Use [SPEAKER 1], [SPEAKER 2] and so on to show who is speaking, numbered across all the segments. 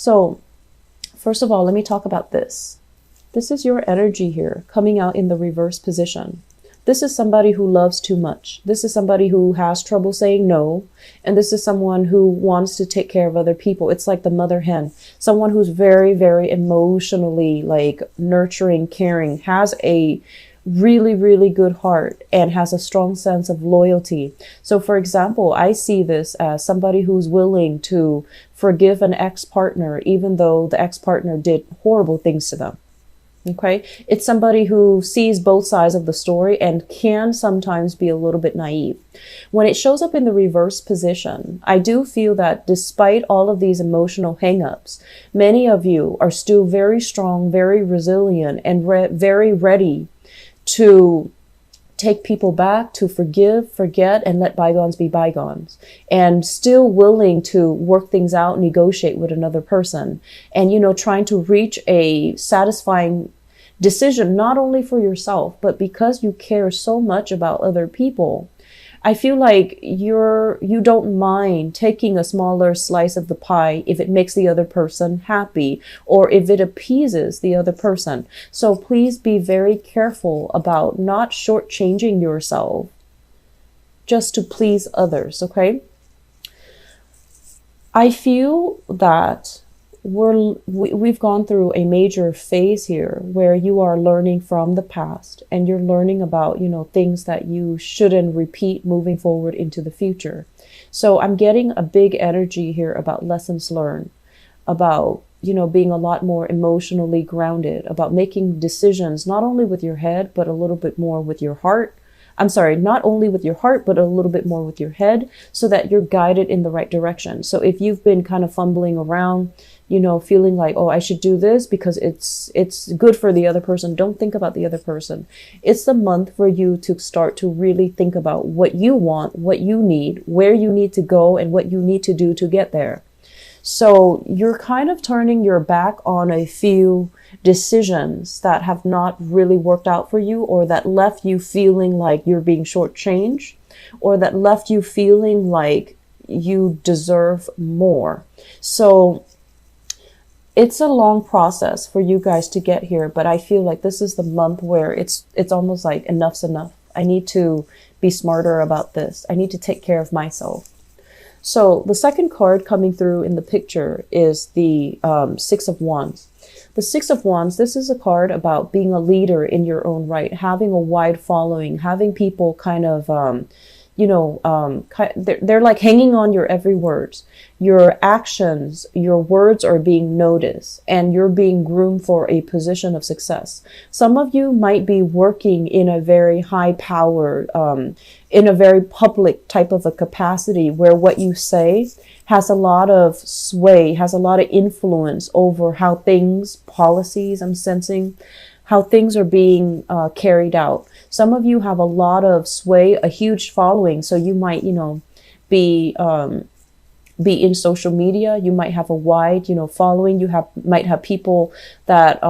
[SPEAKER 1] So first of all, let me talk about this. This is your energy here coming out in the reverse position. This is somebody who loves too much. This is somebody who has trouble saying no. And this is someone who wants to take care of other people. It's like the mother hen, someone who's very, very emotionally like nurturing, caring, has a really, really good heart and has a strong sense of loyalty. So for example, I see this as somebody who's willing to forgive an ex-partner, even though the ex-partner did horrible things to them. Okay, it's somebody who sees both sides of the story and can sometimes be a little bit naive. When it shows up in the reverse position, I do feel that despite all of these emotional hangups, many of you are still very strong, very resilient, and very ready to take people back, to forgive, forget, and let bygones be bygones, and still willing to work things out, negotiate with another person, and, trying to reach a satisfying decision, not only for yourself, but because you care so much about other people. I feel like you don't mind taking a smaller slice of the pie if it makes the other person happy or if it appeases the other person. So please be very careful about not shortchanging yourself just to please others, okay? I feel that we've gone through a major phase here where you are learning from the past and you're learning about, things that you shouldn't repeat moving forward into the future. So I'm getting a big energy here about lessons learned, about, being a lot more emotionally grounded, about making decisions, not only with your head, but a little bit more with your heart. I'm sorry, not only with your heart, but a little bit more with your head so that you're guided in the right direction. So if you've been kind of fumbling around, feeling like, oh, I should do this because it's good for the other person. Don't think about the other person. It's the month for you to start to really think about what you want, what you need, where you need to go, and what you need to do to get there. So you're kind of turning your back on a few decisions that have not really worked out for you, or that left you feeling like you're being shortchanged, or that left you feeling like you deserve more. So it's a long process for you guys to get here, but I feel like this is the month where it's almost like enough's enough. I need to be smarter about this. I need to take care of myself. So the second card coming through in the picture is the Six of Wands. The Six of Wands, this is a card about being a leader in your own right, having a wide following, having people kind of, they're like hanging on your every word. Your actions, your words are being noticed, and you're being groomed for a position of success. Some of you might be working in a very high powered, in a very public type of a capacity where what you say has a lot of sway, has a lot of influence over how things, policies, I'm sensing, how things are being carried out. Some of you have a lot of sway, a huge following. So you might, be in social media. You might have a wide, following. You might have people that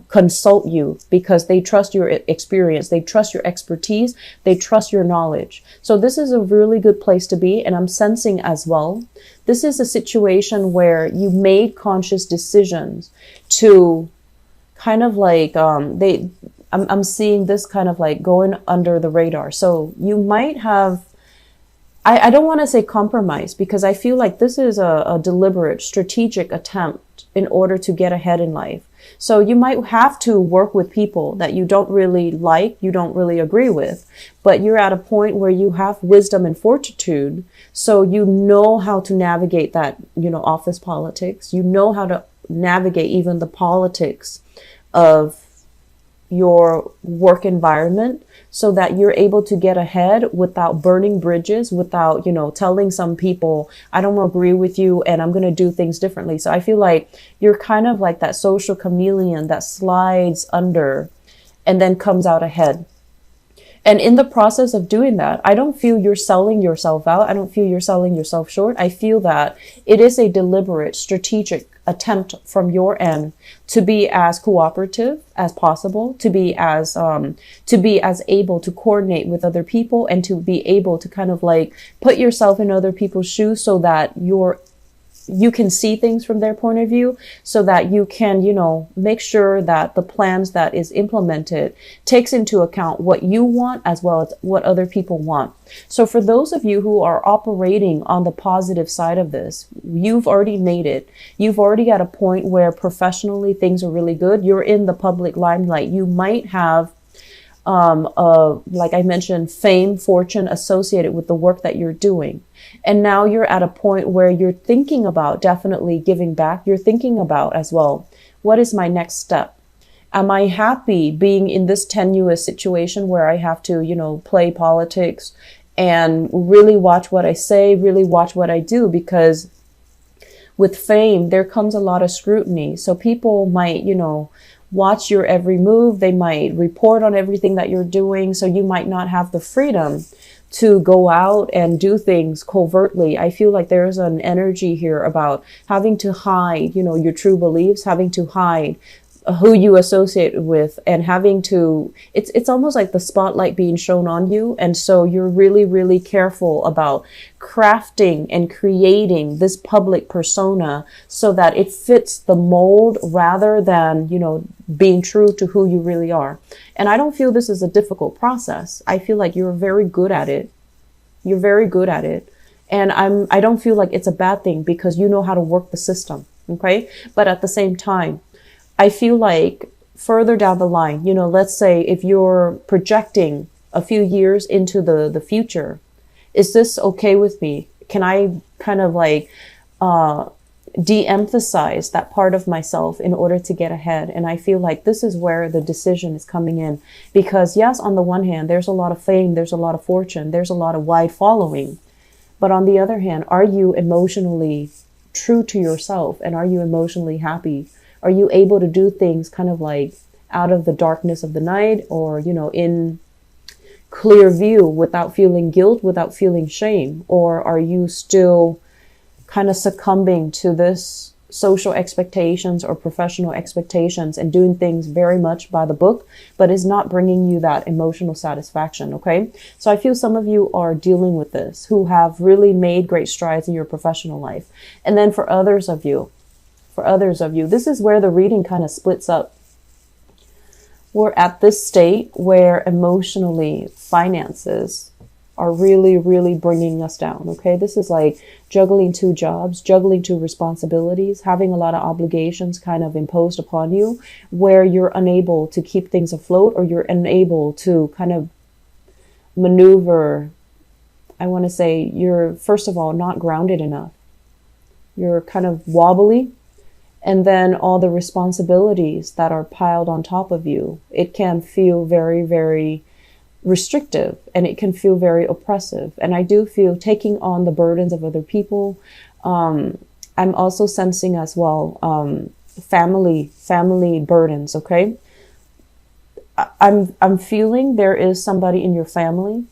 [SPEAKER 1] consult you because they trust your experience. They trust your expertise. They trust your knowledge. So this is a really good place to be. And I'm sensing as well, this is a situation where you made conscious decisions to kind of like, I'm seeing this kind of like going under the radar. So you might have, I don't want to say compromise, because I feel like this is a deliberate, strategic attempt in order to get ahead in life. So you might have to work with people that you don't really like, you don't really agree with, but you're at a point where you have wisdom and fortitude. So you know how to navigate that, office politics. You know how to navigate even the politics of your work environment so that you're able to get ahead without burning bridges, without, telling some people, I don't agree with you and I'm going to do things differently. So I feel like you're kind of like that social chameleon that slides under and then comes out ahead. And in the process of doing that, I don't feel you're selling yourself out. I don't feel you're selling yourself short. I feel that it is a deliberate, strategic attempt from your end to be as cooperative as possible, to be as able to coordinate with other people, and to be able to kind of like put yourself in other people's shoes so that you're you can see things from their point of view, so that you can, make sure that the plans that is implemented takes into account what you want as well as what other people want. So for those of you who are operating on the positive side of this, you've already made it. You've already got a point where professionally things are really good. You're in the public limelight. You might have like I mentioned, fame, fortune associated with the work that you're doing. And now you're at a point where you're thinking about definitely giving back. You're thinking about as well, what is my next step? Am I happy being in this tenuous situation where I have to, play politics and really watch what I say, really watch what I do? Because with fame, there comes a lot of scrutiny. So people might, watch your every move. They might report on everything that you're doing. So you might not have the freedom to go out and do things covertly. I feel like there's an energy here about having to hide, your true beliefs, having to hide who you associate with, and having to, it's almost like the spotlight being shown on you. And so you're really, really careful about crafting and creating this public persona so that it fits the mold rather than, being true to who you really are. And I don't feel this is a difficult process. I feel like you're very good at it. You're very good at it. And I don't feel like it's a bad thing because you know how to work the system. Okay. But at the same time, I feel like further down the line, let's say if you're projecting a few years into the future, is this okay with me? Can I kind of like de-emphasize that part of myself in order to get ahead? And I feel like this is where the decision is coming in, because yes, on the one hand, there's a lot of fame, there's a lot of fortune, there's a lot of wide following. But on the other hand, are you emotionally true to yourself? And are you emotionally happy? Are you able to do things kind of like out of the darkness of the night, or, in clear view without feeling guilt, without feeling shame? Or are you still kind of succumbing to this social expectations or professional expectations and doing things very much by the book, but is not bringing you that emotional satisfaction? Okay. So I feel some of you are dealing with this, who have really made great strides in your professional life. And then for others of you, this is where the reading kind of splits up. We're at this state where emotionally finances are really, really bringing us down. Okay. This is like juggling two jobs, juggling two responsibilities, having a lot of obligations kind of imposed upon you, where you're unable to keep things afloat, or you're unable to kind of maneuver. I want to say you're, first of all, not grounded enough. You're kind of wobbly. And then all the responsibilities that are piled on top of you, it can feel very, very restrictive, and it can feel very oppressive. And I do feel taking on the burdens of other people. I'm also sensing as well, family burdens. Okay. I'm feeling there is somebody in your family,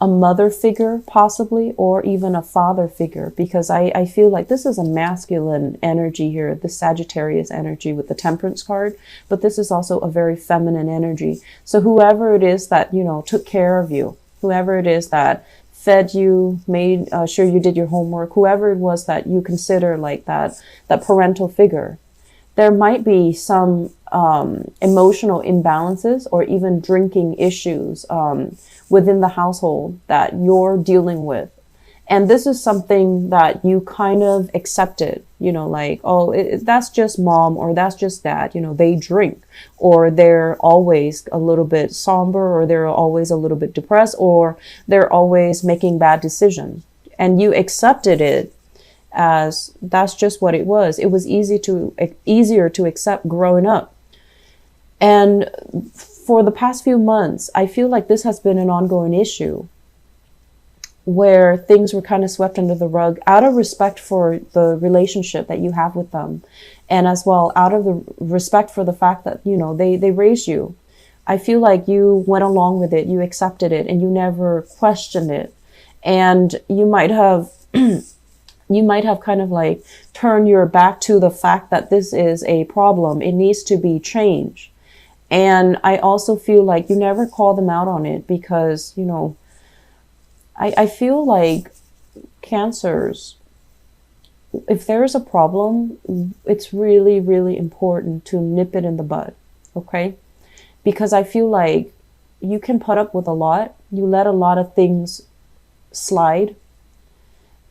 [SPEAKER 1] a mother figure possibly, or even a father figure, because I feel like this is a masculine energy here, the Sagittarius energy with the Temperance card, but this is also a very feminine energy. So whoever it is that, took care of you, whoever it is that fed you, made sure you did your homework, whoever it was that you consider like that parental figure, there might be some emotional imbalances or even drinking issues within the household that you're dealing with. And this is something that you kind of accepted, like, oh, that's just mom, or that's just dad, they drink, or they're always a little bit somber, or they're always a little bit depressed, or they're always making bad decisions. And you accepted it as that's just what it was. It was easier to accept growing up. And for the past few months, I feel like this has been an ongoing issue, where things were kind of swept under the rug out of respect for the relationship that you have with them. And as well, out of the respect for the fact that, they raised you. I feel like you went along with it, you accepted it, and you never questioned it. And you might have kind of like turned your back to the fact that this is a problem. It needs to be changed. And I also feel like you never call them out on it, because, I feel like Cancers, if there's a problem, it's really, really important to nip it in the bud. Okay? Because I feel like you can put up with a lot. You let a lot of things slide.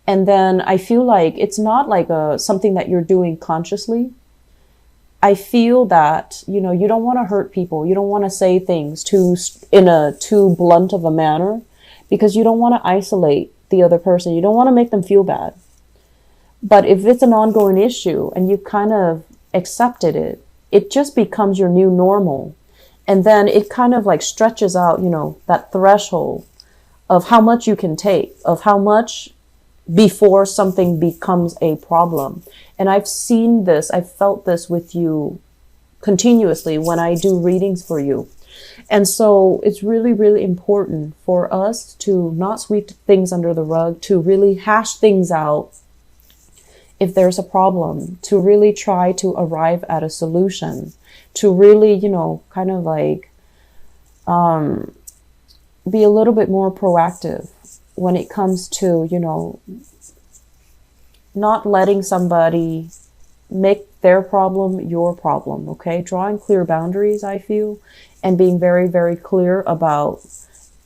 [SPEAKER 1] And then I feel like it's not like something that you're doing consciously. I feel that, you don't want to hurt people. You don't want to say things in a too blunt of a manner, because you don't want to isolate the other person. You don't want to make them feel bad. But if it's an ongoing issue and you kind of accepted it, it just becomes your new normal. And then it kind of like stretches out, that threshold of how much you can take, of how much before something becomes a problem. And I've seen this, I've felt this with you continuously when I do readings for you. And so it's really, really important for us to not sweep things under the rug, to really hash things out if there's a problem, to really try to arrive at a solution, to really, kind of like be a little bit more proactive when it comes to, not letting somebody make their problem your problem, okay? Drawing clear boundaries, I feel, and being very, very clear about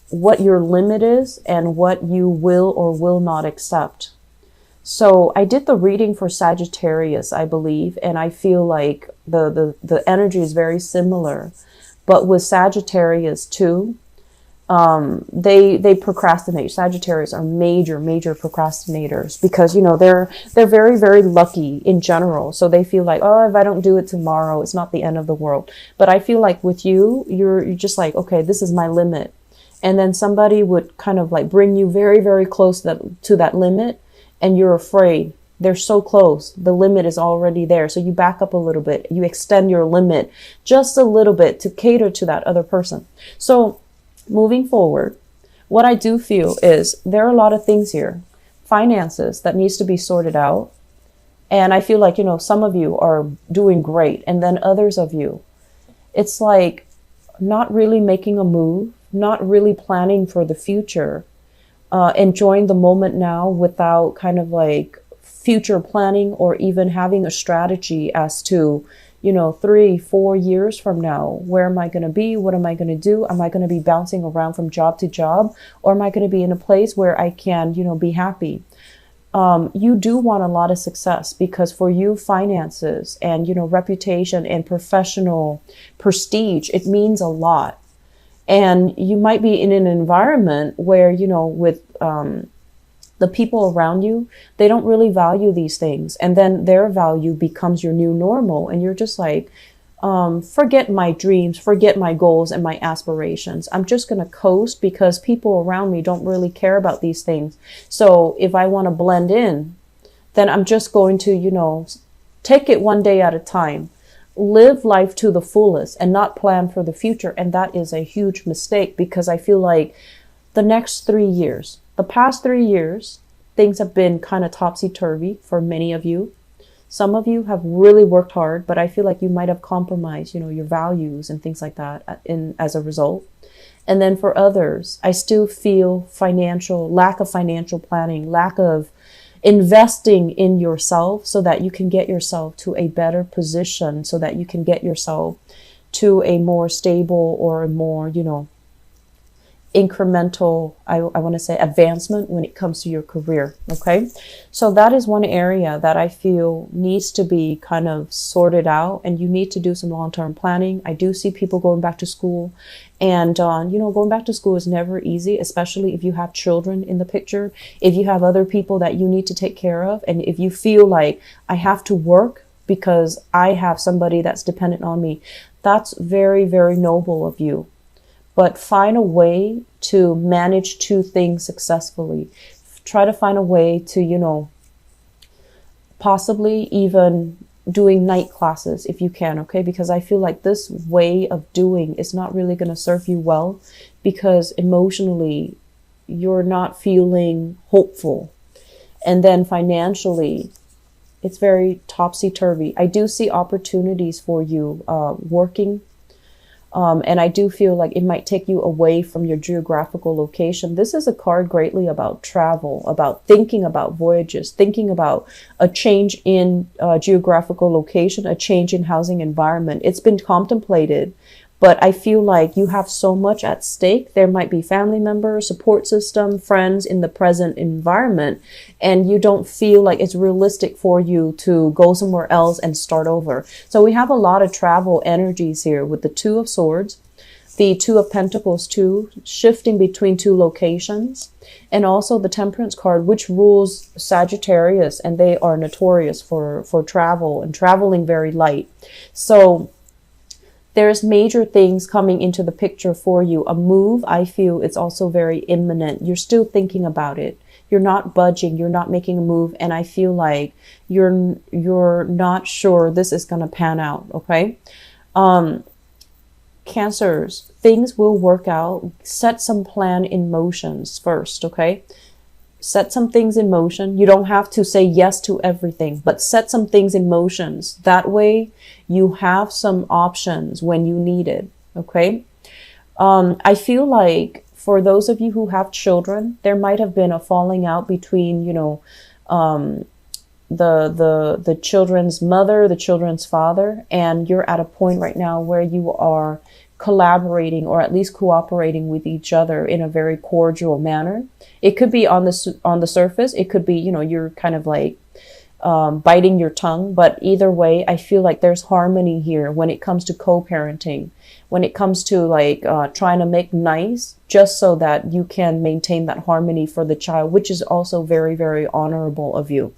[SPEAKER 1] what your limit is and what you will or will not accept. So I did the reading for Sagittarius, I believe, and I feel like the energy is very similar. But with Sagittarius too, they procrastinate. Sagittarius are major procrastinators because, they're very, very lucky in general. So they feel like, oh, if I don't do it tomorrow, it's not the end of the world. But I feel like with you, you're just like, okay, this is my limit. And then somebody would kind of like bring you very, very close to that limit, and you're afraid. They're so close. The limit is already there. So you back up a little bit. You extend your limit just a little bit to cater to that other person. So moving forward, what I do feel is there are a lot of things here. Finances that needs to be sorted out. And I feel like, some of you are doing great. And then others of you, it's like not really making a move, not really planning for the future, enjoying the moment now without kind of like future planning or even having a strategy as to, 3-4 years from now, where am I going to be? What am I going to do? Am I going to be bouncing around from job to job? Or am I going to be in a place where I can, be happy? You do want a lot of success, because for you, finances and, reputation and professional prestige, it means a lot. And you might be in an environment where, with the people around you, they don't really value these things. And then their value becomes your new normal. And you're just like, forget my dreams, forget my goals and my aspirations. I'm just going to coast because people around me don't really care about these things. So if I want to blend in, then I'm just going to, take it one day at a time. Live life to the fullest and not plan for the future. And that is a huge mistake, because I feel like the past 3 years, things have been kind of topsy-turvy for many of you. Some of you have really worked hard, but I feel like you might have compromised, your values and things like that as a result. And then for others, I still feel lack of financial planning, lack of investing in yourself so that you can get yourself to a better position, so that you can get yourself to a more stable or a more, incremental, I want to say, advancement when it comes to your career. Okay. So that is one area that I feel needs to be kind of sorted out, and you need to do some long-term planning. I do see people going back to school, and, going back to school is never easy, especially if you have children in the picture, if you have other people that you need to take care of. And if you feel like I have to work because I have somebody that's dependent on me, that's very, very noble of you. But find a way to manage two things successfully. Try to find a way to, possibly even doing night classes if you can, okay? Because I feel like this way of doing is not really going to serve you well, because emotionally you're not feeling hopeful. And then financially, it's very topsy-turvy. I do see opportunities for you working And I do feel like it might take you away from your geographical location. This is a card greatly about travel, about thinking about voyages, thinking about a change in geographical location, a change in housing environment. It's been contemplated, but I feel like you have so much at stake. There might be family members, support system, friends in the present environment, and you don't feel like it's realistic for you to go somewhere else and start over. So we have a lot of travel energies here with the Two of Swords, the Two of Pentacles too, shifting between two locations, and also the Temperance card, which rules Sagittarius, and they are notorious for travel and traveling very light. So there's major things coming into the picture for you. A move, I feel it's also very imminent. You're still thinking about it. You're not budging. You're not making a move. And I feel like you're not sure this is going to pan out. Okay. Cancers, things will work out. Set some plan in motions first. Okay. Set some things in motion. You don't have to say yes to everything, but set some things in motions. That way you have some options when you need it. Okay. I feel like for those of you who have children, there might have been a falling out between, you know, the children's mother, the children's father, and you're at a point right now where you are collaborating or at least cooperating with each other in a very cordial manner. It could be on the surface. It could be, you know, you're kind of like biting your tongue, but either way, I feel like there's harmony here when it comes to co-parenting, when it comes to like trying to make nice just so that you can maintain that harmony for the child, which is also very, very honorable of you.